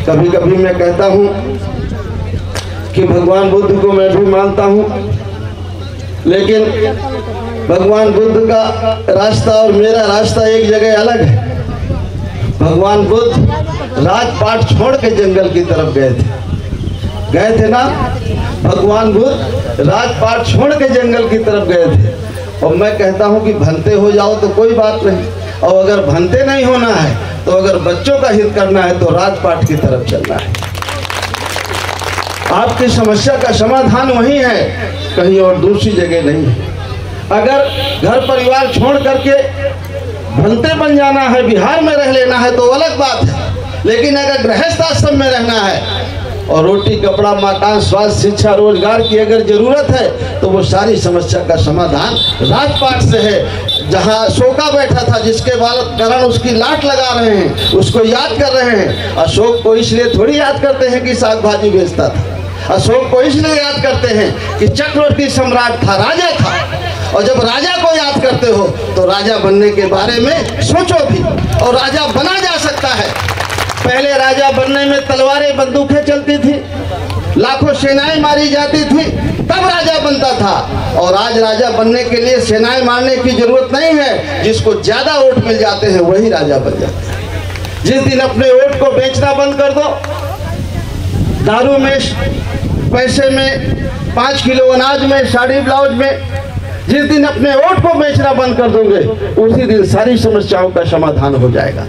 कभी कभी मैं कहता हूँ कि भगवान बुद्ध को मैं भी मानता हूँ, लेकिन भगवान बुद्ध का रास्ता और मेरा रास्ता एक जगह अलग है। भगवान बुद्ध राजपाट छोड़ के जंगल की तरफ गए थे ना। भगवान बुद्ध राजपाट छोड़ के जंगल की तरफ गए थे। और मैं कहता हूँ कि भंते हो जाओ तो कोई बात नहीं, और अगर भंते नहीं होना है तो अगर बच्चों का हित करना है तो राजपाट की तरफ चलना है। आपकी समस्या का समाधान वही है, कहीं और दूसरी जगह नहीं है। अगर घर परिवार छोड़ करके भंते बन जाना है, बिहार में रह लेना है तो अलग बात है, लेकिन अगर गृहस्थ आश्रम में रहना है और रोटी कपड़ा मकान स्वास्थ्य शिक्षा रोजगार की अगर जरूरत है तो वो सारी समस्या का समाधान राजपाट से है। जहाँ शोका बैठा था, जिसके कारण उसकी लाट लगा रहे हैं, उसको याद कर रहे हैं। अशोक को इसलिए थोड़ी याद करते हैं कि साग भाजी बेचता था, अशोक को इसलिए याद करते हैं कि चक्रवर्ती सम्राट था, राजा था। और जब राजा को याद करते हो तो राजा बनने के बारे में सोचो भी, और राजा बना जा सकता है। पहले राजा बनने में तलवारें बंदूकें चलती थी, लाखों सेनाएं मारी जाती थी, तब राजा बनता था। और आज राजा बनने के लिए सेनाएं मारने की जरूरत नहीं है, जिसको ज्यादा वोट मिल जाते हैं वही राजा बन जाते हैं। जिस दिन अपने वोट को बेचना बंद कर दो, दारू में, पैसे में, 5 किलो अनाज में, साड़ी ब्लाउज में, जिस दिन अपने वोट को बेचना बंद कर दोगे उसी दिन सारी समस्याओं का समाधान हो जाएगा।